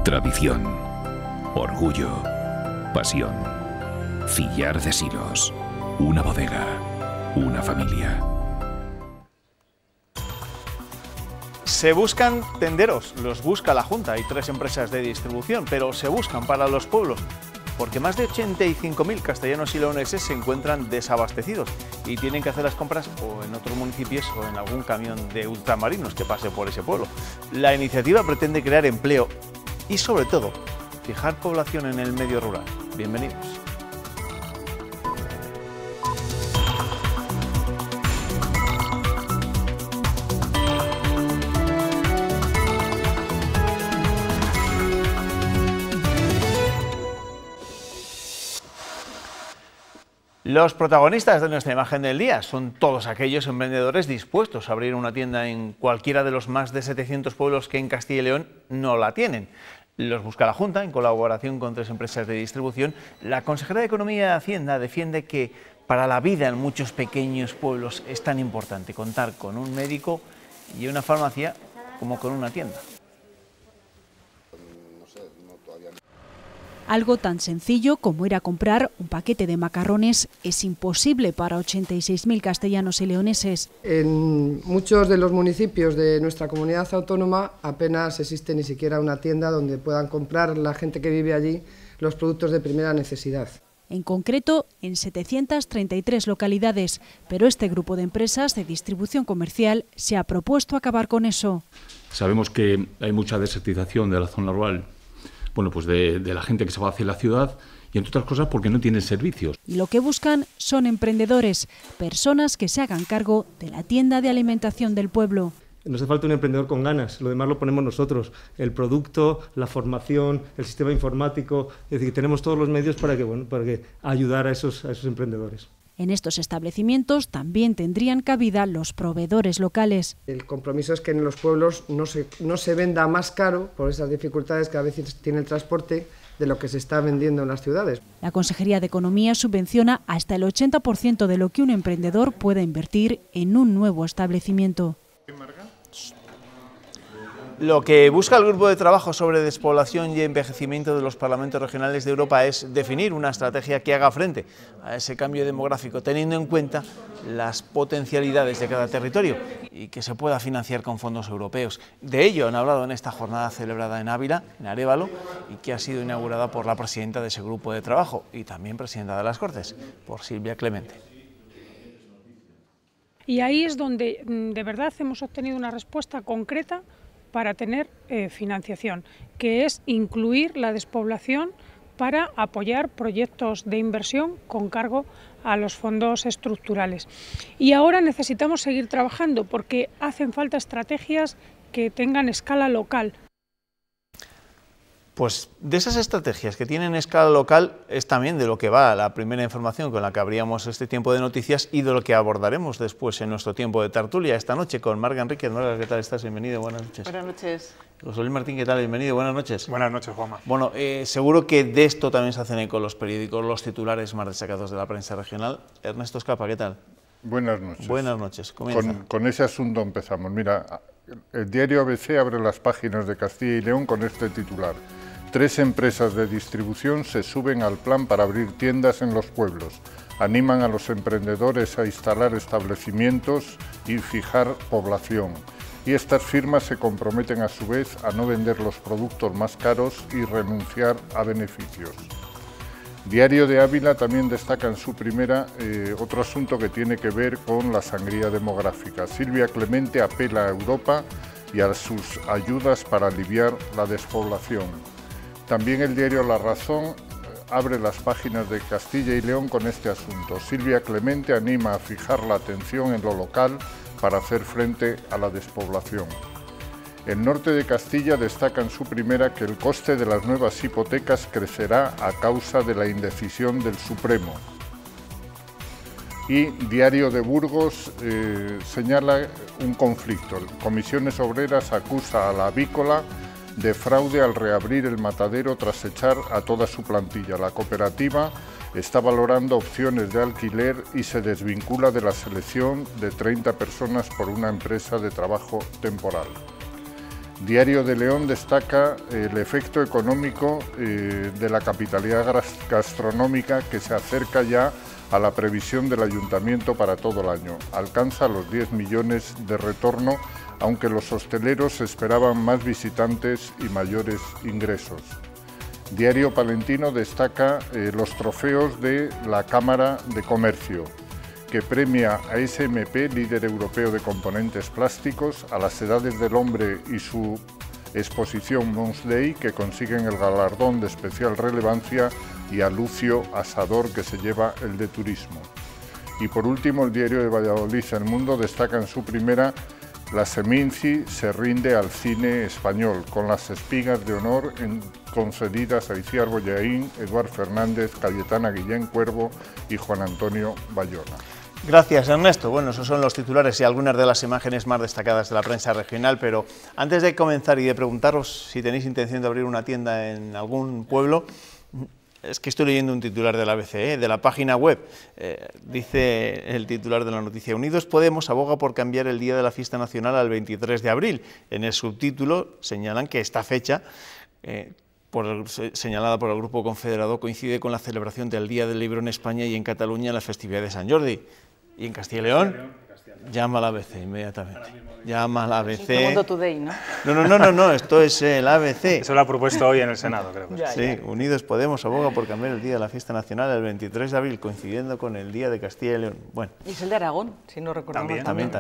Tradición, orgullo, pasión. Cillar de Silos, una bodega, una familia. Se buscan tenderos, los busca la Junta. Hay 3 empresas de distribución, pero se buscan para los pueblos, porque más de 85.000 castellanos y leoneses se encuentran desabastecidos y tienen que hacer las compras o en otros municipios o en algún camión de ultramarinos que pase por ese pueblo. La iniciativa pretende crear empleo y, sobre todo, fijar población en el medio rural. Bienvenidos. Los protagonistas de nuestra imagen del día son todos aquellos emprendedores dispuestos a abrir una tienda en cualquiera de los más de 700 pueblos que en Castilla y León no la tienen. Los busca la Junta en colaboración con 3 empresas de distribución. La consejera de Economía y Hacienda defiende que para la vida en muchos pequeños pueblos es tan importante contar con un médico y una farmacia como con una tienda. Algo tan sencillo como ir a comprar un paquete de macarrones es imposible para 86.000 castellanos y leoneses. En muchos de los municipios de nuestra comunidad autónoma apenas existe ni siquiera una tienda donde puedan comprar la gente que vive allí los productos de primera necesidad. En concreto, en 733 localidades, pero este grupo de empresas de distribución comercial se ha propuesto acabar con eso. Sabemos que hay mucha desertización de la zona rural. Bueno, pues de la gente que se va hacia la ciudad y, entre otras cosas, porque no tienen servicios. Y lo que buscan son emprendedores, personas que se hagan cargo de la tienda de alimentación del pueblo. Nos hace falta un emprendedor con ganas, lo demás lo ponemos nosotros, el producto, la formación, el sistema informático, es decir, tenemos todos los medios para que ayudar a esos emprendedores. En estos establecimientos también tendrían cabida los proveedores locales. El compromiso es que en los pueblos no se venda más caro por esas dificultades que a veces tiene el transporte de lo que se está vendiendo en las ciudades. La Consejería de Economía subvenciona hasta el 80% de lo que un emprendedor pueda invertir en un nuevo establecimiento. Lo que busca el Grupo de Trabajo sobre Despoblación y Envejecimiento de los Parlamentos Regionales de Europa es definir una estrategia que haga frente a ese cambio demográfico, teniendo en cuenta las potencialidades de cada territorio y que se pueda financiar con fondos europeos. De ello han hablado en esta jornada celebrada en Ávila, en Arévalo, y que ha sido inaugurada por la presidenta de ese Grupo de Trabajo y también presidenta de las Cortes, por Silvia Clemente. Y ahí es donde de verdad hemos obtenido una respuesta concreta para tener financiación, que es incluir la despoblación para apoyar proyectos de inversión con cargo a los fondos estructurales. Y ahora necesitamos seguir trabajando porque hacen falta estrategias que tengan escala local. Pues de esas estrategias que tienen escala local es también de lo que va la primera información con la que abríamos este tiempo de noticias y de lo que abordaremos después en nuestro tiempo de tertulia esta noche con Marga Enríquez. Marga, ¿qué tal estás? Bienvenido, buenas noches. Buenas noches. José Luis Martín, ¿qué tal? Bienvenido, buenas noches. Buenas noches, Juanma. Bueno, seguro que de esto también se hacen eco los periódicos, los titulares más destacados de la prensa regional. Ernesto Escapa, ¿qué tal? Buenas noches. Buenas noches, comienza. Con ese asunto empezamos. Mira, el diario ABC abre las páginas de Castilla y León con este titular. 3 empresas de distribución se suben al plan para abrir tiendas en los pueblos. Animan a los emprendedores a instalar establecimientos y fijar población. Y estas firmas se comprometen a su vez a no vender los productos más caros y renunciar a beneficios. Diario de Ávila también destaca en su primera otro asunto que tiene que ver con la sangría demográfica. Silvia Clemente apela a Europa y a sus ayudas para aliviar la despoblación. También el diario La Razón abre las páginas de Castilla y León con este asunto. Silvia Clemente anima a fijar la atención en lo local para hacer frente a la despoblación. El norte de Castilla destaca en su primera que el coste de las nuevas hipotecas crecerá a causa de la indecisión del Supremo. Y Diario de Burgos señala un conflicto. Comisiones Obreras acusa a la avícola de fraude al reabrir el matadero tras echar a toda su plantilla. La cooperativa está valorando opciones de alquiler y se desvincula de la selección de 30 personas por una empresa de trabajo temporal. Diario de León destaca el efecto económico de la capitalidad gastronómica que se acerca ya a la previsión del Ayuntamiento para todo el año. Alcanza los 10 millones de retorno, aunque los hosteleros esperaban más visitantes y mayores ingresos. Diario Palentino destaca los trofeos de la Cámara de Comercio, que premia a SMP, líder europeo de componentes plásticos, a las Edades del Hombre y su exposición Mons Dei, que consiguen el galardón de especial relevancia, y a Lucio Asador, que se lleva el de turismo. Y por último, el diario de Valladolid, El Mundo, destaca en su primera: la Seminci se rinde al cine español, con las espigas de honor concedidas a Iciar Bollaín, Eduard Fernández, Cayetana Guillén Cuervo y Juan Antonio Bayona. Gracias, Ernesto. Bueno, esos son los titulares y algunas de las imágenes más destacadas de la prensa regional, pero antes de comenzar y de preguntaros si tenéis intención de abrir una tienda en algún pueblo, es que estoy leyendo un titular de la ABC, de la página web. Dice el titular de la noticia: Unidos Podemos aboga por cambiar el día de la fiesta nacional al 23 de abril. En el subtítulo señalan que esta fecha, señalada por el Grupo Confederado, coincide con la celebración del Día del Libro en España y en Cataluña la festividad de San Jordi. ¿Y en Castilla y León? Llama a la ABC inmediatamente. Llama a la ABC. Mundo Today, ¿no? No, esto es el ABC. Eso lo ha propuesto hoy en el Senado, creo. Sí, Unidos Podemos aboga por cambiar el día de la fiesta nacional el 23 de abril, coincidiendo con el Día de Castilla y León. Bueno. Y es el de Aragón, si no recuerdo mal. También.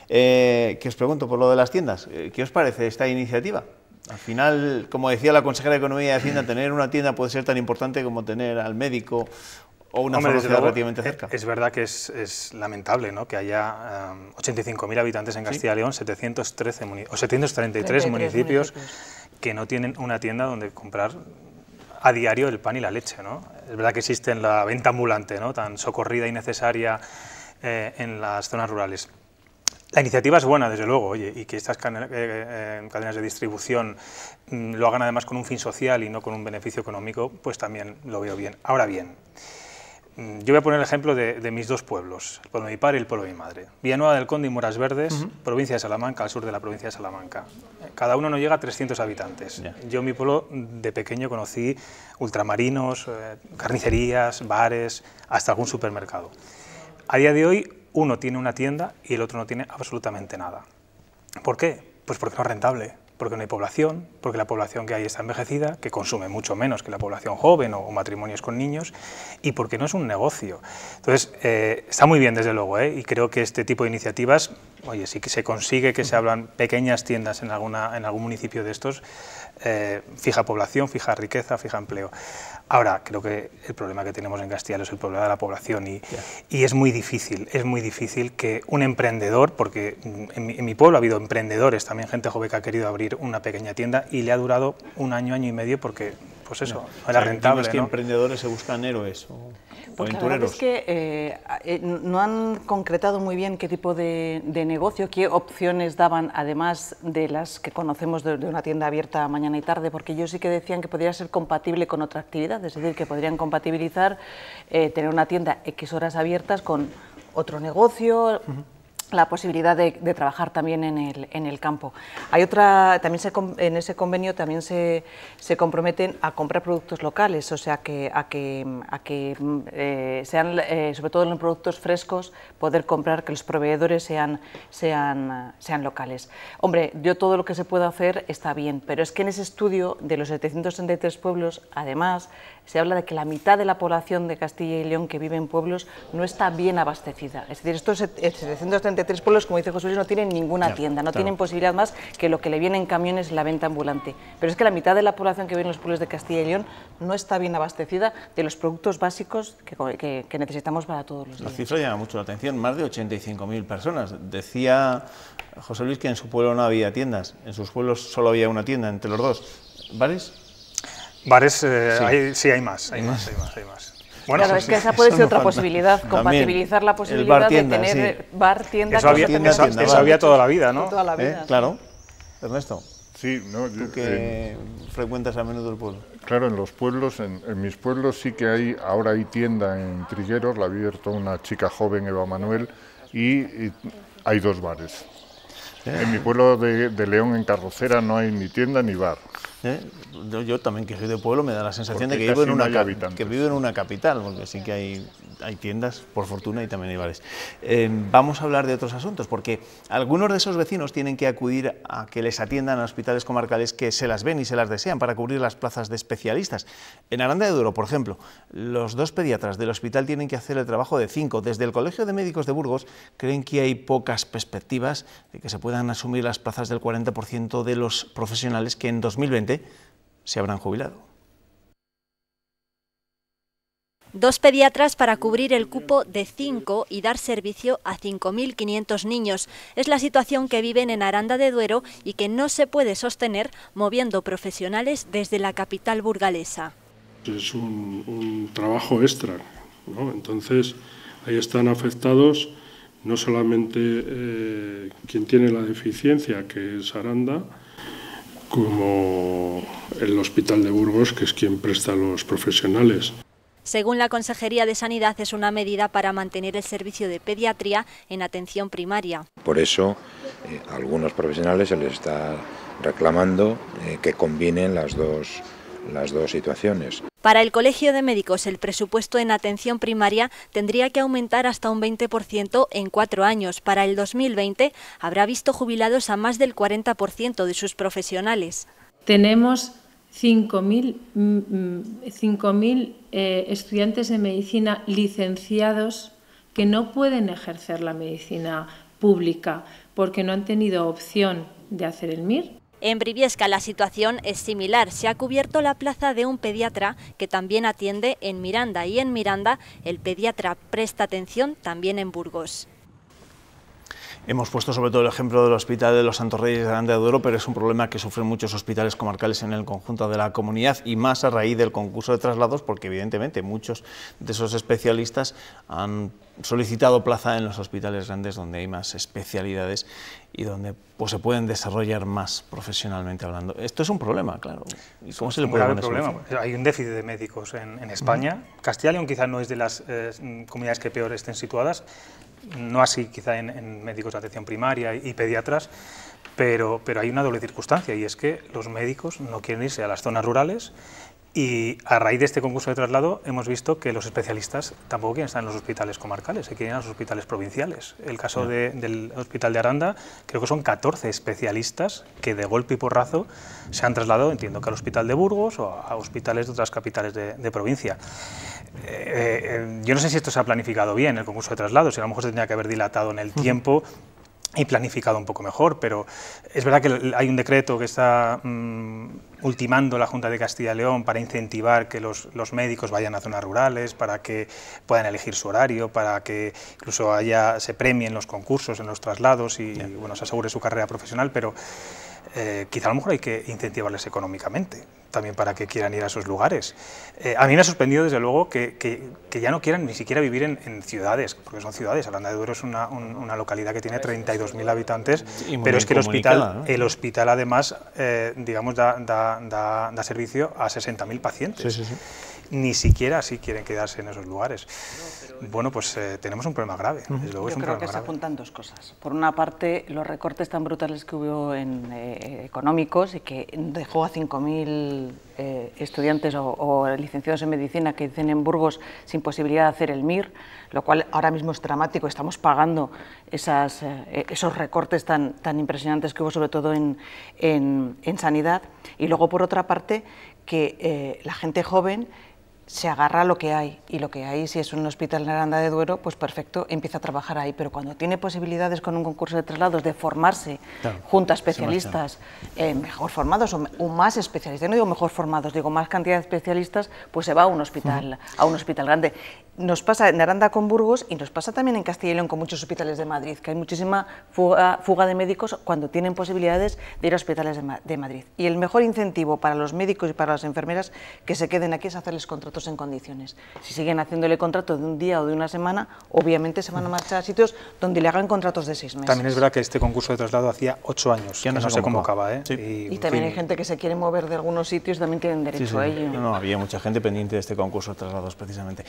Que os pregunto por lo de las tiendas. ¿Qué os parece esta iniciativa? Al final, como decía la consejera de Economía y Hacienda, tener una tienda puede ser tan importante como tener al médico o una farmacia relativamente cerca. Es verdad que es lamentable, ¿no?, que haya 85.000 habitantes en Castilla y León, 733 municipios que no tienen una tienda donde comprar a diario el pan y la leche, ¿no? Es verdad que existe la venta ambulante, ¿no?, tan socorrida y necesaria en las zonas rurales. La iniciativa es buena, desde luego, oye, y que estas cadenas de distribución lo hagan además con un fin social y no con un beneficio económico, pues también lo veo bien. Ahora bien, yo voy a poner el ejemplo de mis dos pueblos, el pueblo de mi padre y el pueblo de mi madre. Villanueva del Conde y Moras Verdes, provincia de Salamanca, al sur de la provincia de Salamanca. Cada uno no llega a 300 habitantes. Yo en mi pueblo de pequeño conocí ultramarinos, carnicerías, bares, hasta algún supermercado. A día de hoy, uno tiene una tienda y el otro no tiene absolutamente nada. ¿Por qué? Pues porque no es rentable, porque no hay población, porque la población que hay está envejecida, que consume mucho menos que la población joven o matrimonios con niños, y porque no es un negocio. Entonces, está muy bien, desde luego, y creo que este tipo de iniciativas, oye, si se consigue que se abran pequeñas tiendas en algún municipio de estos, fija población, fija riqueza, fija empleo. Ahora, creo que el problema que tenemos en Castilla es el problema de la población y es muy difícil que un emprendedor, porque en mi pueblo ha habido emprendedores, también gente joven que ha querido abrir una pequeña tienda y le ha durado un año, año y medio porque, pues eso, no era rentable, es que ¿no? Emprendedores se buscan héroes o aventureros. La verdad es que no han concretado muy bien qué tipo de negocio, qué opciones daban, además de las que conocemos de una tienda abierta mañana y tarde, porque ellos sí que decían que podría ser compatible con otra actividad, es decir, que podrían compatibilizar tener una tienda X horas abiertas con otro negocio, la posibilidad de trabajar también en el campo. Hay otra, también en ese convenio también se comprometen a comprar productos locales, o sea, a que sean, sobre todo en los productos frescos, poder comprar, que los proveedores sean locales. Hombre, yo todo lo que se pueda hacer está bien, pero es que en ese estudio de los 733 pueblos, además, se habla de que la mitad de la población de Castilla y León que vive en pueblos no está bien abastecida. Es decir, estos 733 pueblos, como dice José Luis, no tienen ninguna tienda, no tienen posibilidad más que lo que le viene en camiones la venta ambulante. Pero es que la mitad de la población que vive en los pueblos de Castilla y León no está bien abastecida de los productos básicos que necesitamos para todos los días. La cifra llama mucho la atención, más de 85.000 personas. Decía José Luis que en su pueblo no había tiendas, en sus pueblos solo había una tienda entre los dos. ¿Bares? Bares, sí, hay más. Bueno, claro, es que esa puede ser otra posibilidad, compatibilizar la posibilidad de tener bar, tienda... Eso había toda la vida, ¿no? Toda la vida, claro. Ernesto, sí, ¿no? tú que frecuentas a menudo el pueblo. Claro, en los pueblos, en mis pueblos sí que ahora hay tienda en Trigueros, la ha abierto una chica joven, Eva Manuel, y hay 2 bares. En mi pueblo de León, en Carrocera, no hay ni tienda ni bar. Yo también, que soy de pueblo, me da la sensación de que vivo en una capital, porque sí que hay tiendas, por fortuna, y también hay bares. Vamos a hablar de otros asuntos, porque algunos de esos vecinos tienen que acudir a que les atiendan a hospitales comarcales que se las ven y se las desean para cubrir las plazas de especialistas. En Aranda de Duero, por ejemplo, los 2 pediatras del hospital tienen que hacer el trabajo de 5. Desde el Colegio de Médicos de Burgos creen que hay pocas perspectivas de que se puedan asumir las plazas del 40% de los profesionales que en 2020 se habrán jubilado. 2 pediatras para cubrir el cupo de 5 y dar servicio a 5.500 niños. Es la situación que viven en Aranda de Duero y que no se puede sostener moviendo profesionales desde la capital burgalesa. Es un trabajo extra, ¿no? Entonces ahí están afectados no solamente quien tiene la deficiencia, que es Aranda, como el Hospital de Burgos, que es quien presta a los profesionales. Según la Consejería de Sanidad, es una medida para mantener el servicio de pediatría en atención primaria. Por eso, a algunos profesionales se les está reclamando que combinen las dos situaciones. Para el Colegio de Médicos, el presupuesto en atención primaria tendría que aumentar hasta un 20% en 4 años. Para el 2020 habrá visto jubilados a más del 40% de sus profesionales. Tenemos 5.000 estudiantes de medicina licenciados que no pueden ejercer la medicina pública porque no han tenido opción de hacer el MIR. En Briviesca la situación es similar. Se ha cubierto la plaza de un pediatra que también atiende en Miranda, y en Miranda el pediatra presta atención también en Burgos. Hemos puesto sobre todo el ejemplo del Hospital de los Santos Reyes de Aranda de Duero, pero es un problema que sufren muchos hospitales comarcales en el conjunto de la comunidad, y más a raíz del concurso de traslados, porque evidentemente muchos de esos especialistas han solicitado plaza en los hospitales grandes donde hay más especialidades y donde pues, se pueden desarrollar más profesionalmente hablando. Esto es un problema, claro. ¿Y cómo se le puede poner solución? Hay un déficit de médicos en España. Castilla y León quizá no es de las comunidades que peor estén situadas, no así quizá en médicos de atención primaria y pediatras, pero hay una doble circunstancia, y es que los médicos no quieren irse a las zonas rurales, y a raíz de este concurso de traslado hemos visto que los especialistas tampoco quieren estar en los hospitales comarcales, se quieren ir a los hospitales provinciales. El caso del Hospital de Aranda, creo que son 14 especialistas que de golpe y porrazo se han trasladado, entiendo que al Hospital de Burgos o a hospitales de otras capitales de provincia. Yo no sé si esto se ha planificado bien, el concurso de traslados, y a lo mejor se tendría que haber dilatado en el tiempo y planificado un poco mejor, pero es verdad que hay un decreto que está ultimando la Junta de Castilla y León para incentivar que los médicos vayan a zonas rurales, para que puedan elegir su horario, para que incluso se premien los concursos en los traslados y bueno, se asegure su carrera profesional, pero quizá a lo mejor hay que incentivarles económicamente también para que quieran ir a esos lugares. A mí me ha sorprendido desde luego que ya no quieran ni siquiera vivir en ciudades, porque son ciudades. Aranda de Duero es una localidad que tiene 32.000 habitantes, pero es que el hospital además digamos da servicio a 60.000 pacientes. Sí, sí, sí. Ni siquiera así quieren quedarse en esos lugares. Bueno, pues tenemos un problema grave. Desde luego Yo creo que se apuntan dos cosas. Por una parte, los recortes tan brutales que hubo económicos y que dejó a 5.000 estudiantes o licenciados en medicina que dicen en Burgos sin posibilidad de hacer el MIR, lo cual ahora mismo es dramático. Estamos pagando esos recortes tan impresionantes que hubo, sobre todo en sanidad. Y luego, por otra parte, que la gente joven se agarra a lo que hay, y lo que hay, si es un hospital en Aranda de Duero, pues perfecto, empieza a trabajar ahí, pero cuando tiene posibilidades con un concurso de traslados de formarse junto a especialistas mejor formados o más especialistas, no digo mejor formados, digo más cantidad de especialistas, pues se va a un hospital grande. Nos pasa en Aranda con Burgos y nos pasa también en Castilla y León con muchos hospitales de Madrid, que hay muchísima fuga de médicos cuando tienen posibilidades de ir a hospitales de Madrid. Y el mejor incentivo para los médicos y para las enfermeras que se queden aquí es hacerles contratos en condiciones. Si siguen haciéndole contrato de un día o de una semana, obviamente se van a marchar a sitios donde le hagan contratos de 6 meses. También es verdad que este concurso de traslado hacía 8 años que no se convocaba. Sí. Y también hay gente que se quiere mover de algunos sitios, también tienen derecho a ello. No, había mucha gente pendiente de este concurso de traslados precisamente.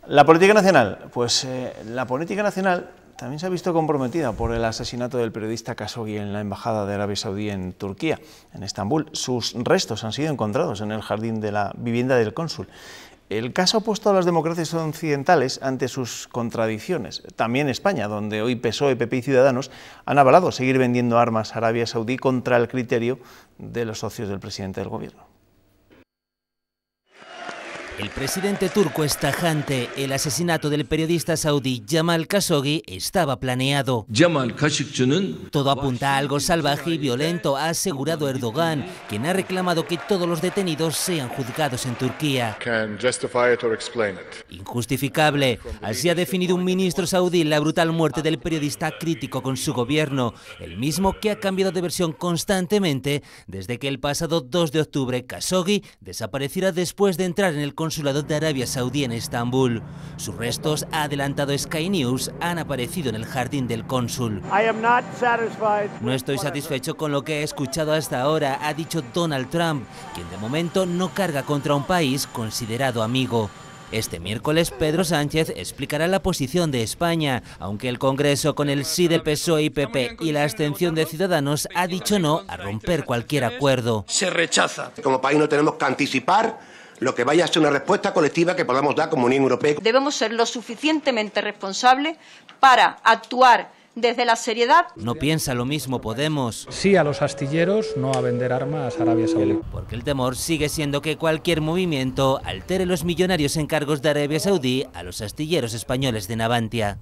La política nacional, pues la política nacional también se ha visto comprometida por el asesinato del periodista Khashoggi en la Embajada de Arabia Saudí en Turquía, en Estambul. Sus restos han sido encontrados en el jardín de la vivienda del cónsul. El caso ha puesto a las democracias occidentales ante sus contradicciones. También España, donde hoy PSOE, PP y Ciudadanos han avalado seguir vendiendo armas a Arabia Saudí contra el criterio de los socios del presidente del gobierno. El presidente turco es tajante. El asesinato del periodista saudí Jamal Khashoggi estaba planeado. Todo apunta a algo salvaje y violento, ha asegurado Erdogan, quien ha reclamado que todos los detenidos sean juzgados en Turquía. Injustificable. Así ha definido un ministro saudí la brutal muerte del periodista crítico con su gobierno, el mismo que ha cambiado de versión constantemente desde que el pasado 2 de octubre Khashoggi desapareciera después de entrar en el consulado de Arabia Saudí en Estambul. Sus restos, ha adelantado Sky News, han aparecido en el jardín del cónsul. No estoy satisfecho con lo que he escuchado hasta ahora, ha dicho Donald Trump, quien de momento no carga contra un país considerado amigo. Este miércoles Pedro Sánchez explicará la posición de España, aunque el Congreso, con el sí de PSOE y PP y la abstención de Ciudadanos, ha dicho no a romper cualquier acuerdo. Se rechaza. Como país no tenemos que anticipar lo que vaya a ser una respuesta colectiva que podamos dar como Unión Europea. Debemos ser lo suficientemente responsables para actuar desde la seriedad. No piensa lo mismo Podemos. Sí a los astilleros, no a vender armas a Arabia Saudí. Porque el temor sigue siendo que cualquier movimiento altere los millonarios encargos de Arabia Saudí a los astilleros españoles de Navantia.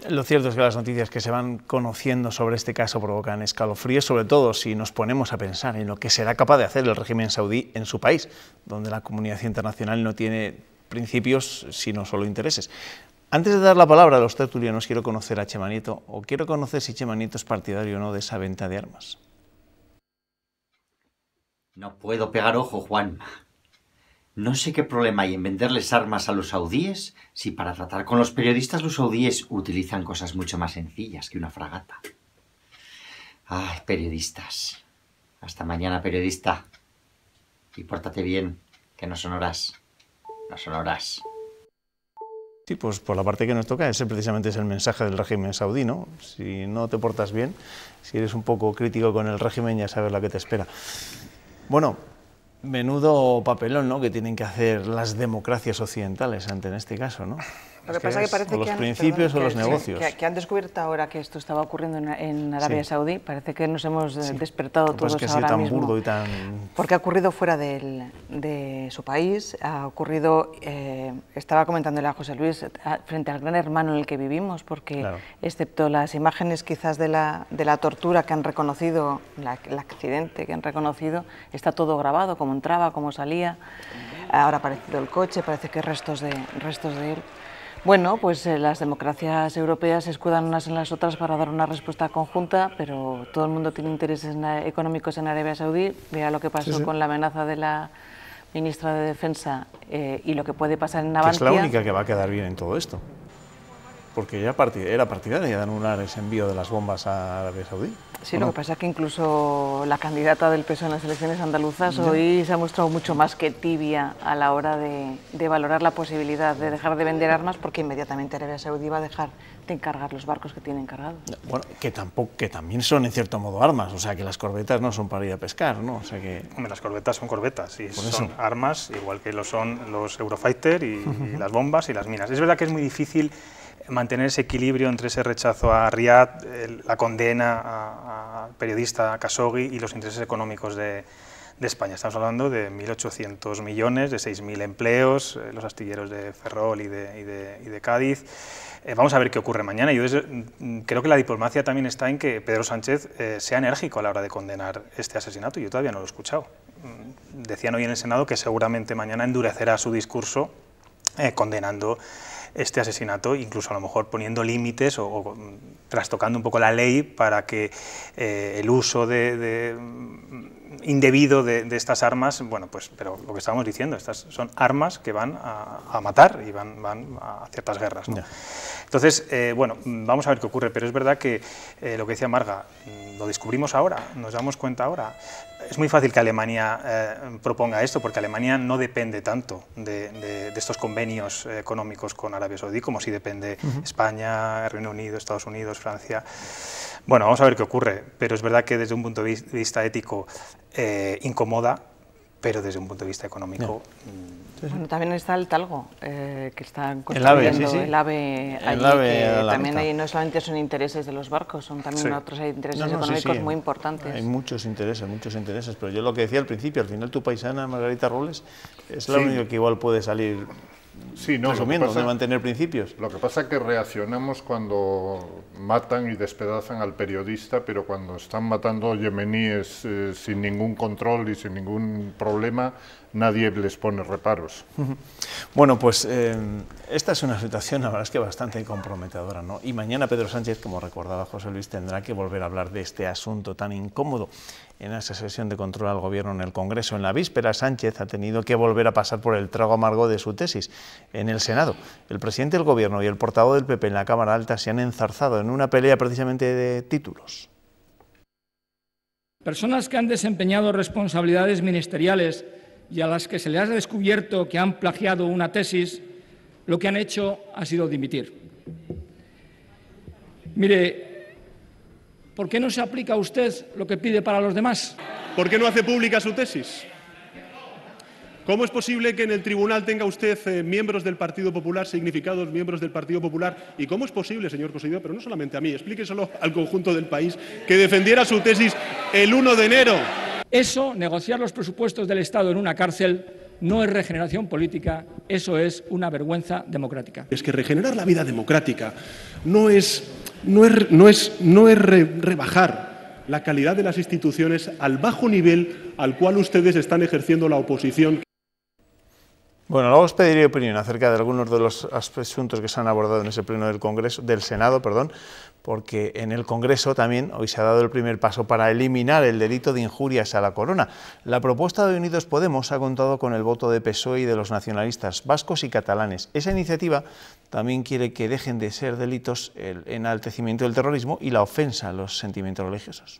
Lo cierto es que las noticias que se van conociendo sobre este caso provocan escalofríos, sobre todo si nos ponemos a pensar en lo que será capaz de hacer el régimen saudí en su país, donde la comunidad internacional no tiene principios sino solo intereses. Antes de dar la palabra a los tertulianos, quiero conocer a Chema Nieto, o quiero conocer si Chema Nieto es partidario o no de esa venta de armas. No puedo pegar ojo, Juan. No sé qué problema hay en venderles armas a los saudíes si para tratar con los periodistas los saudíes utilizan cosas mucho más sencillas que una fragata. Ay, periodistas. Hasta mañana, periodista. Y pórtate bien, que no son horas. No son horas. Sí, pues por la parte que nos toca, ese precisamente es el mensaje del régimen saudí, ¿no? Si no te portas bien, si eres un poco crítico con el régimen, ya sabes lo que te espera. Bueno, menudo papelón, ¿no?, que tienen que hacer las democracias occidentales ante en este caso, ¿no? Lo que pasa es que parece o los principios o los negocios. Que han descubierto ahora que esto estaba ocurriendo en Arabia Saudí. Parece que nos hemos despertado todos que ahora tan mismo. Burdo y tan... Porque ha ocurrido fuera de su país, ha ocurrido, estaba comentándole a José Luis, frente al gran hermano en el que vivimos, porque excepto las imágenes quizás de la tortura que han reconocido, el accidente que han reconocido, está todo grabado, cómo entraba, cómo salía. Ahora ha aparecido el coche, parece que restos de él. Bueno, pues las democracias europeas se escudan unas en las otras para dar una respuesta conjunta, pero todo el mundo tiene intereses económicos en Arabia Saudí. Mira lo que pasó con la amenaza de la ministra de Defensa y lo que puede pasar en Navantia. Que es la única que va a quedar bien en todo esto, porque ya era partidaria de anular ese envío de las bombas a Arabia Saudí. Sí, lo que pasa es que incluso la candidata del PSOE en las elecciones andaluzas hoy se ha mostrado mucho más que tibia a la hora de valorar la posibilidad de dejar de vender armas, porque inmediatamente Arabia Saudí va a dejar de encargar los barcos que tiene encargados. Bueno, que también son en cierto modo armas, o sea que las corbetas no son para ir a pescar, ¿no? O sea que... Hombre, las corbetas son corbetas y son armas, igual que lo son los Eurofighter y las bombas y las minas. Es verdad que es muy difícil mantener ese equilibrio entre ese rechazo a Riad, la condena al periodista Khashoggi y los intereses económicos de España. Estamos hablando de 1.800 millones, de 6.000 empleos, los astilleros de Ferrol y de Cádiz. Vamos a ver qué ocurre mañana. Yo creo que la diplomacia también está en que Pedro Sánchez sea enérgico a la hora de condenar este asesinato. Yo todavía no lo he escuchado. Decían hoy en el Senado que seguramente mañana endurecerá su discurso condenando este asesinato, incluso a lo mejor poniendo límites o trastocando un poco la ley para que el uso de indebido de estas armas, bueno, pues, pero lo que estábamos diciendo, estas son armas que van a matar y van a ciertas guerras, ¿no? Entonces, bueno, vamos a ver qué ocurre, pero es verdad que lo que decía Marga, lo descubrimos ahora, nos damos cuenta ahora. Es muy fácil que Alemania proponga esto, porque Alemania no depende tanto de estos convenios económicos con Arabia Saudí como si depende España, Reino Unido, Estados Unidos, Francia. Bueno, vamos a ver qué ocurre, pero es verdad que desde un punto de vista ético incomoda, pero desde un punto de vista económico... Bueno, también está el Talgo, que están construyendo el AVE allí, que también ahí no solamente son intereses de los barcos, son también otros intereses económicos muy importantes. Hay muchos intereses, pero yo lo que decía al principio, al final tu paisana, Margarita Robles, es la única que igual puede salir... Sí, no, resumiendo, de mantener principios. Lo que pasa es que reaccionamos cuando matan y despedazan al periodista, pero cuando están matando yemeníes sin ningún control y sin ningún problema, nadie les pone reparos. Bueno, pues esta es una situación, la verdad es que bastante comprometedora, ¿no? Y mañana Pedro Sánchez, como recordaba José Luis, tendrá que volver a hablar de este asunto tan incómodo en esa sesión de control al Gobierno en el Congreso. En la víspera, Sánchez ha tenido que volver a pasar por el trago amargo de su tesis en el Senado. El presidente del Gobierno y el portavoz del PP en la Cámara Alta se han enzarzado en una pelea precisamente de títulos. Personas que han desempeñado responsabilidades ministeriales y a las que se les ha descubierto que han plagiado una tesis, lo que han hecho ha sido dimitir. Mire, ¿por qué no se aplica a usted lo que pide para los demás? ¿Por qué no hace pública su tesis? ¿Cómo es posible que en el tribunal tenga usted miembros del Partido Popular, significados miembros del Partido Popular? ¿Y cómo es posible, señor consejero, pero no solamente a mí, explíqueselo al conjunto del país, que defendiera su tesis el 1 de enero? Eso, negociar los presupuestos del Estado en una cárcel, no es regeneración política, eso es una vergüenza democrática. Es que regenerar la vida democrática no es rebajar la calidad de las instituciones al bajo nivel al cual ustedes están ejerciendo la oposición. Bueno, luego os pediré opinión acerca de algunos de los asuntos que se han abordado en ese pleno del Senado, porque en el Congreso también hoy se ha dado el primer paso para eliminar el delito de injurias a la corona. La propuesta de Unidos Podemos ha contado con el voto de PSOE y de los nacionalistas vascos y catalanes. Esa iniciativa también quiere que dejen de ser delitos el enaltecimiento del terrorismo y la ofensa a los sentimientos religiosos.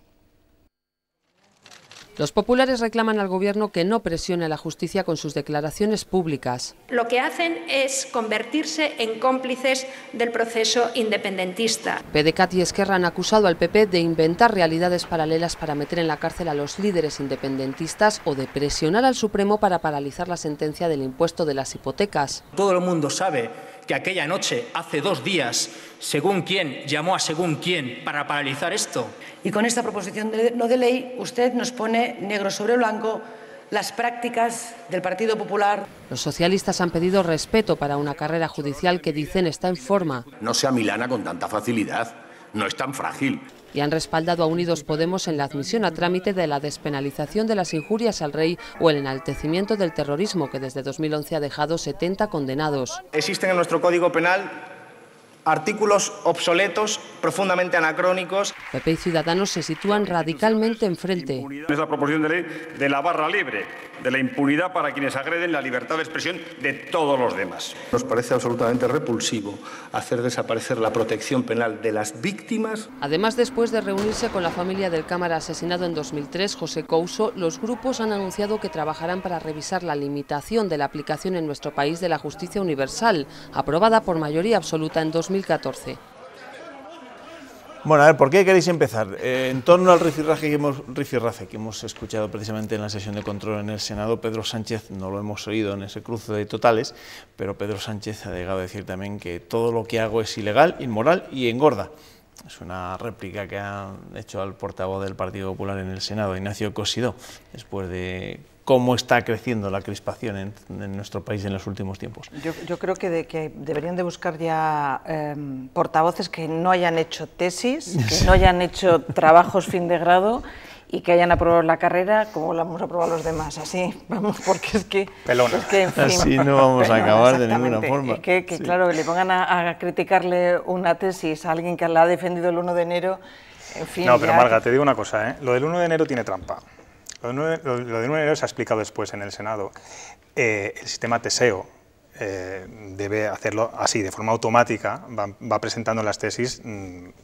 Los populares reclaman al Gobierno que no presione a la justicia con sus declaraciones públicas. Lo que hacen es convertirse en cómplices del proceso independentista. PDeCAT y Esquerra han acusado al PP de inventar realidades paralelas para meter en la cárcel a los líderes independentistas o de presionar al Supremo para paralizar la sentencia del impuesto de las hipotecas. Todo el mundo sabe que aquella noche, hace 2 días, según quién llamó a según quién para paralizar esto. Y con esta proposición no de ley, usted nos pone negro sobre blanco las prácticas del Partido Popular. Los socialistas han pedido respeto para una carrera judicial que dicen está en forma. No se amilana con tanta facilidad, no es tan frágil. Y han respaldado a Unidos Podemos en la admisión a trámite de la despenalización de las injurias al rey o el enaltecimiento del terrorismo, que desde 2011 ha dejado 70 condenados. Existen en nuestro Código Penal artículos obsoletos, profundamente anacrónicos. PP y Ciudadanos se sitúan radicalmente enfrente. Es la proposición de ley de la barra libre, de la impunidad para quienes agreden la libertad de expresión de todos los demás. Nos parece absolutamente repulsivo hacer desaparecer la protección penal de las víctimas. Además, después de reunirse con la familia del cámara asesinado en 2003, José Couso, los grupos han anunciado que trabajarán para revisar la limitación de la aplicación en nuestro país de la justicia universal, aprobada por mayoría absoluta en 2014. Bueno, a ver, ¿por qué queréis empezar? En torno al rifirrafe que hemos escuchado precisamente en la sesión de control en el Senado, Pedro Sánchez, no lo hemos oído en ese cruce de totales, pero Pedro Sánchez ha llegado a decir también que todo lo que hago es ilegal, inmoral y engorda. Es una réplica que ha hecho al portavoz del Partido Popular en el Senado, Ignacio Cosidó, después de cómo está creciendo la crispación en nuestro país en los últimos tiempos. Yo creo que deberían de buscar ya portavoces que no hayan hecho tesis, que no hayan hecho trabajos fin de grado y que hayan aprobado la carrera como la hemos aprobado los demás, así, vamos, porque es que... Pelona. Es que, en fin, así no vamos a acabar de ninguna forma. Es que sí. Claro, que le pongan a criticarle una tesis a alguien que la ha defendido el 1 de enero, en fin... No, pero Marga, te digo una cosa, lo del 1 de enero tiene trampa. Lo de 1 de enero se ha explicado después en el Senado. El sistema Teseo debe hacerlo así, de forma automática, va presentando las tesis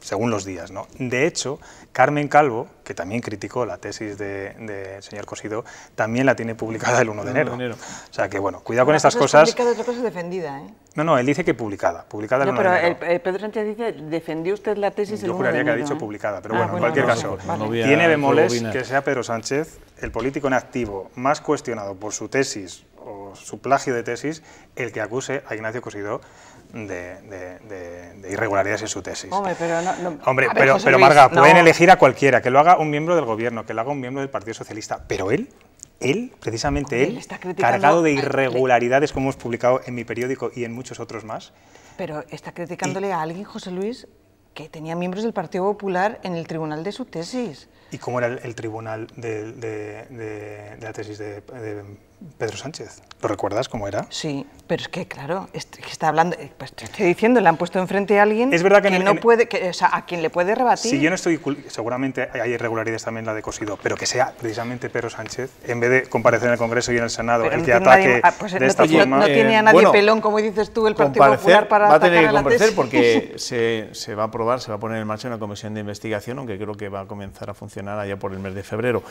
según los días, ¿no? De hecho, Carmen Calvo, que también criticó la tesis del señor Cosidó, también la tiene publicada el 1 de enero. O sea que, bueno, cuidado con estas cosas. Publicada, otra cosa es defendida, ¿eh? No, él dice que publicada el 1 de enero. Pero Pedro Sánchez dice, ¿defendió usted la tesis el 1 de enero? Yo juraría que ha dicho publicada, pero bueno, en cualquier caso, tiene bemoles que sea Pedro Sánchez, el político en activo más cuestionado por su tesis o su plagio de tesis, el que acuse a Ignacio Cosidó de irregularidades en su tesis. Hombre, pero pero Marga, pueden elegir a cualquiera, que lo haga un miembro del gobierno, que lo haga un miembro del Partido Socialista, pero él, precisamente él, cargado de irregularidades, como hemos publicado en mi periódico y en muchos otros más. Pero está criticándole a alguien, José Luis, que tenía miembros del Partido Popular en el tribunal de su tesis. ¿Y cómo era el tribunal de la tesis de Pedro Sánchez? ¿Lo recuerdas cómo era? Sí, pero es que, claro, está hablando, pues te estoy diciendo, le han puesto enfrente a alguien es verdad que no puede, o sea, a quien le puede rebatir. Si yo no estoy, seguramente hay irregularidades también la de Cosidó, pero que sea precisamente Pedro Sánchez, en vez de comparecer en el Congreso y en el Senado, el que ataque de esta forma. No tiene a nadie pelón, como dices tú, el Partido Popular para va a tener que atacar a la tesis. Porque se va a aprobar, se va a poner en marcha una comisión de investigación, aunque creo que va a comenzar a funcionar allá por el mes de febrero,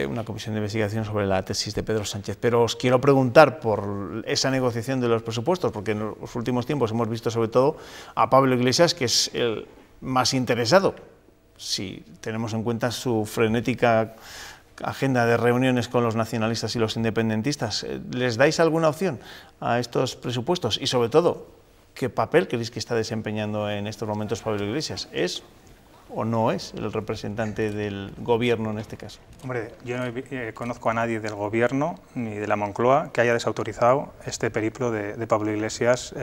una comisión de investigación sobre la tesis de Pedro Sánchez. Pero os quiero preguntar por esa negociación de los presupuestos, porque en los últimos tiempos hemos visto sobre todo a Pablo Iglesias, que es el más interesado, si tenemos en cuenta su frenética agenda de reuniones con los nacionalistas y los independentistas. ¿Les dais alguna opción a estos presupuestos? Y sobre todo, ¿qué papel creéis que está desempeñando en estos momentos Pablo Iglesias? ¿Es o no es el representante del gobierno en este caso? Hombre, yo no conozco a nadie del gobierno ni de la Moncloa que haya desautorizado este periplo de Pablo Iglesias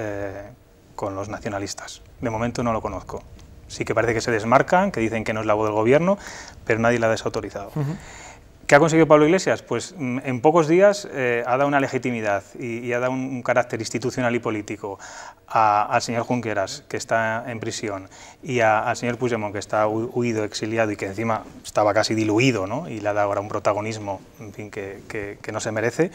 con los nacionalistas. De momento no lo conozco. Sí que parece que se desmarcan, que dicen que no es la voz del gobierno, pero nadie la ha desautorizado. ¿Qué ha conseguido Pablo Iglesias? Pues en pocos días ha dado una legitimidad y ha dado un carácter institucional y político al señor Junqueras, que está en prisión, y al señor Puigdemont, que está huido, exiliado y que encima estaba casi diluido, ¿no? Y le ha dado ahora un protagonismo, en fin, que no se merece.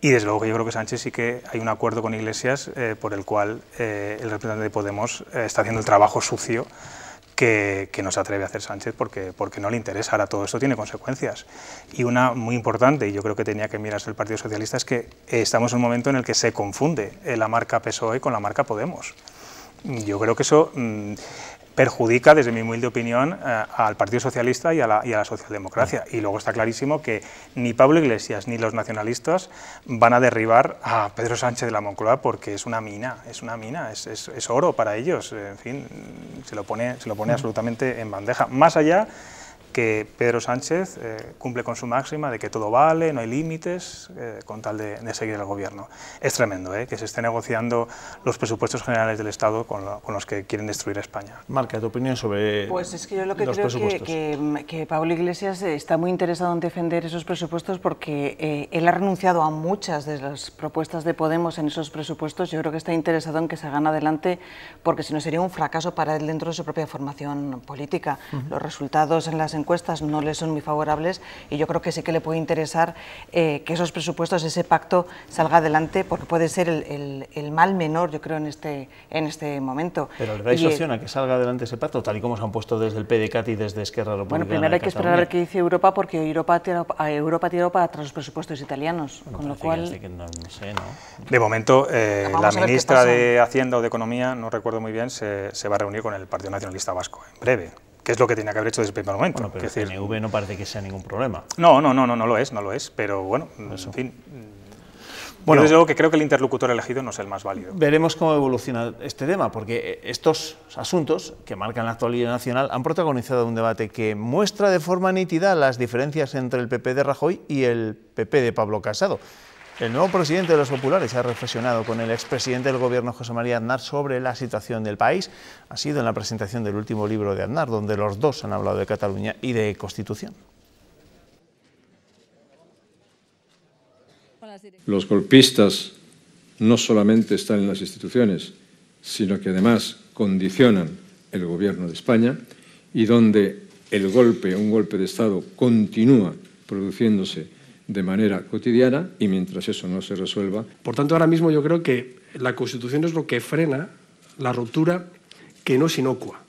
Y desde luego que yo creo que Sánchez sí que hay un acuerdo con Iglesias por el cual el representante de Podemos está haciendo el trabajo sucio que no se atreve a hacer Sánchez porque no le interesa. Ahora todo esto tiene consecuencias. Y una muy importante, y yo creo que tenía que mirarse el Partido Socialista, es que estamos en un momento en el que se confunde la marca PSOE con la marca Podemos. Yo creo que eso perjudica, desde mi humilde opinión, al Partido Socialista y a la socialdemocracia. Y luego está clarísimo que ni Pablo Iglesias ni los nacionalistas van a derribar a Pedro Sánchez de la Moncloa porque es una mina, es oro para ellos. En fin, se lo pone absolutamente en bandeja. Más allá que Pedro Sánchez cumple con su máxima de que todo vale, no hay límites, con tal de seguir el gobierno. Es tremendo que se esté negociando los presupuestos generales del Estado con los que quieren destruir España. Marca, ¿tu opinión sobre Pues es que yo lo que los creo presupuestos? que Pablo Iglesias está muy interesado en defender esos presupuestos porque él ha renunciado a muchas de las propuestas de Podemos en esos presupuestos. Yo creo que está interesado en que se hagan adelante porque si no sería un fracaso para él dentro de su propia formación política. Los resultados en las encuestas no le son muy favorables y yo creo que sí que le puede interesar que esos presupuestos, ese pacto salga adelante porque puede ser el mal menor, yo creo, en este momento. Pero ¿le dais opción a que salga adelante ese pacto, tal y como se han puesto desde el PDeCAT y desde Esquerra Republicana? Bueno, primero hay que esperar a ver qué dice Europa porque Europa ha tirado para atrás los presupuestos italianos, bueno, con lo cual... no sé, ¿no? De momento, la ministra de Hacienda o de Economía, no recuerdo muy bien, se va a reunir con el Partido Nacionalista Vasco en breve, que es lo que tenía que haber hecho desde el primer momento. Bueno, pero el PNV no parece que sea ningún problema. No lo es, pero bueno, en fin... Bueno, yo desde luego que creo que el interlocutor elegido no es el más válido. Veremos cómo evoluciona este tema, porque estos asuntos que marcan la actualidad nacional han protagonizado un debate que muestra de forma nítida las diferencias entre el PP de Rajoy y el PP de Pablo Casado. El nuevo presidente de los populares ha reflexionado con el expresidente del gobierno, José María Aznar, sobre la situación del país. Ha sido en la presentación del último libro de Aznar, donde los dos han hablado de Cataluña y de Constitución. Los golpistas no solamente están en las instituciones, sino que además condicionan el gobierno de España y donde el golpe, un golpe de Estado, continúa produciéndose de manera cotidiana y mientras eso no se resuelva. Por tanto, ahora mismo yo creo que la Constitución es lo que frena la ruptura, que no es inocua.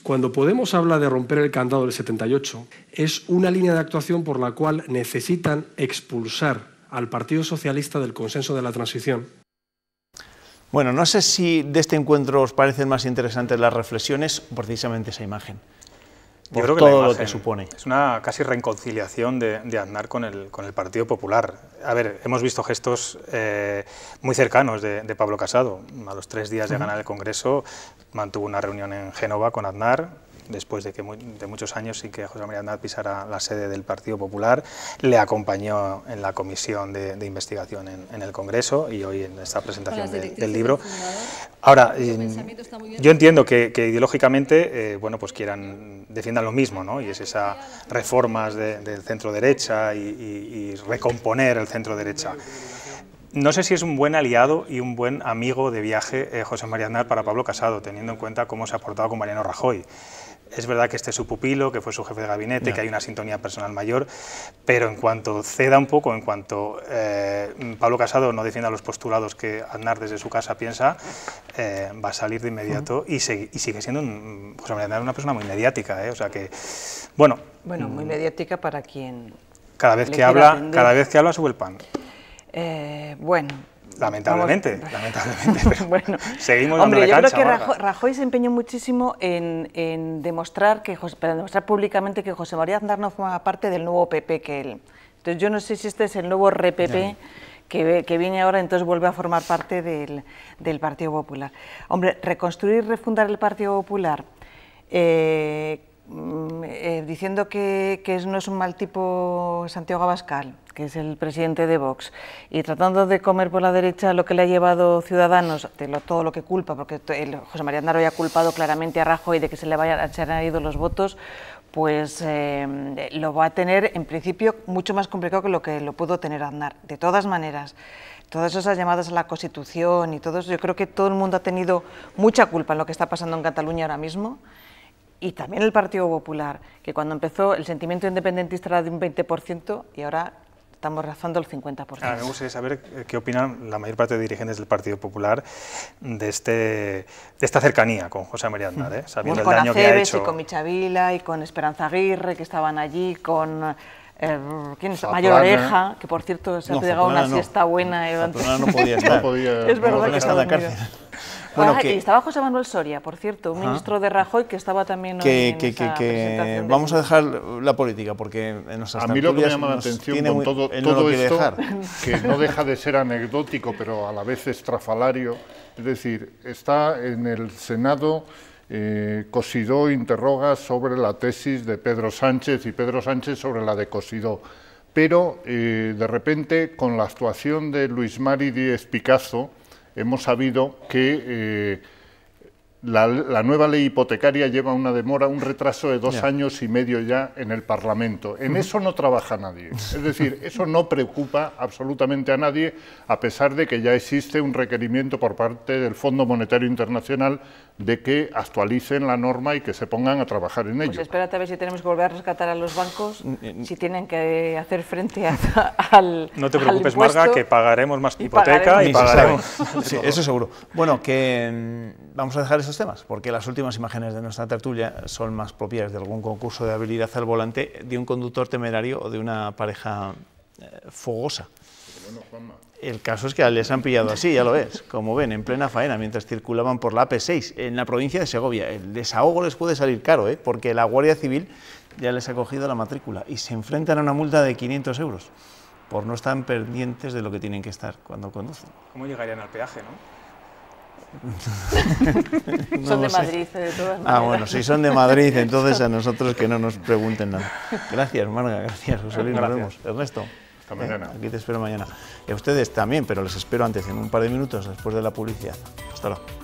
Cuando Podemos habla de romper el candado del 78, es una línea de actuación por la cual necesitan expulsar al Partido Socialista del consenso de la transición. Bueno, no sé si de este encuentro os parecen más interesantes las reflexiones o precisamente esa imagen. Yo creo que todo lo que supone. Es una casi reconciliación de Aznar con el Partido Popular. A ver, hemos visto gestos muy cercanos de Pablo Casado. A los 3 días de ganar el Congreso mantuvo una reunión en Génova con Aznar, después de muchos años sin que José María Aznar pisara la sede del Partido Popular. Le acompañó en la comisión de investigación en el Congreso y hoy en esta presentación del libro. Ahora, yo entiendo que ideológicamente bueno, pues defiendan lo mismo, ¿no? Y es esas reformas del centro-derecha y recomponer el centro-derecha. No sé si es un buen aliado y un buen amigo de viaje José María Aznar para Pablo Casado, teniendo en cuenta cómo se ha portado con Mariano Rajoy. Es verdad que este es su pupilo, que fue su jefe de gabinete, que hay una sintonía personal mayor, pero en cuanto ceda un poco, en cuanto Pablo Casado no defienda los postulados que Aznar desde su casa piensa, va a salir de inmediato y sigue siendo José María Aznar una persona muy mediática, o sea que, bueno... Bueno, muy mediática para quien... Cada vez que habla sube el pan. Bueno... Lamentablemente, pero bueno, seguimos hombre, dándole cancha. Yo creo que Rajoy se empeñó muchísimo en demostrar públicamente que José María Aznar no forma parte del nuevo PP que él. Entonces yo no sé si este es el nuevo RPP que viene ahora, entonces vuelve a formar parte del Partido Popular. Hombre, reconstruir y refundar el Partido Popular diciendo que no es un mal tipo Santiago Abascal, que es el presidente de Vox, y tratando de comer por la derecha lo que le ha llevado Ciudadanos, todo lo que culpa, porque José María Aznar hoy ha culpado claramente a Rajoy de que se le han ido los votos, pues lo va a tener en principio mucho más complicado que lo pudo tener Aznar. De todas maneras, todas esas llamadas a la Constitución y todo eso, yo creo que todo el mundo ha tenido mucha culpa en lo que está pasando en Cataluña ahora mismo. Y también el Partido Popular, que cuando empezó el sentimiento independentista era de un 20% y ahora estamos rozando el 50%. Me gustaría saber qué opinan la mayor parte de dirigentes del Partido Popular de esta cercanía con José María Aznar, sabiendo el daño que ha hecho. Y con Michavila y con Esperanza Aguirre, que estaban allí, con... ¿quién es? Mayor Oreja, que por cierto se ha pegado una siesta buena. No podía estar. Es verdad que estaba en la cárcel. Bueno, y estaba José Manuel Soria, por cierto, un ministro de Rajoy que estaba también en esa presentación. Vamos a dejar la política, porque en nuestras A mí lo que me llama la atención con todo esto, que no deja de ser anecdótico, pero a la vez estrafalario, es decir, está en el Senado... Cosidó interroga sobre la tesis de Pedro Sánchez y Pedro Sánchez sobre la de Cosidó, pero de repente con la actuación de Luis Mari Díez Picazo hemos sabido que la nueva ley hipotecaria lleva una demora, un retraso de 2 años y medio ya en el Parlamento. En eso no trabaja nadie, es decir, eso no preocupa absolutamente a nadie, a pesar de que ya existe un requerimiento por parte del Fondo Monetario Internacional de que actualicen la norma y que se pongan a trabajar en ello. Pues espérate a ver si tenemos que volver a rescatar a los bancos, si tienen que hacer frente al No te preocupes, Marga, que pagaremos más hipoteca y pagaremos... Sí, eso seguro. Bueno, que vamos a dejar esos temas, porque las últimas imágenes de nuestra tertulia son más propias de algún concurso de habilidad al volante, de un conductor temerario o de una pareja fogosa. Bueno, Juanma. El caso es que les han pillado así, ya lo ves, como ven, en plena faena, mientras circulaban por la AP6, en la provincia de Segovia. El desahogo les puede salir caro, porque la Guardia Civil ya les ha cogido la matrícula y se enfrentan a una multa de 500 euros por no estar pendientes de lo que tienen que estar cuando conducen. ¿Cómo llegarían al peaje, no? Son de Madrid, de todas maneras. Bueno, si son de Madrid, entonces a nosotros que no nos pregunten nada. Gracias, Marga, gracias, José Luis, nos vemos. Ernesto. Hasta mañana. Aquí te espero mañana. Y a ustedes también, pero les espero antes, en un par de minutos, después de la publicidad. Hasta luego.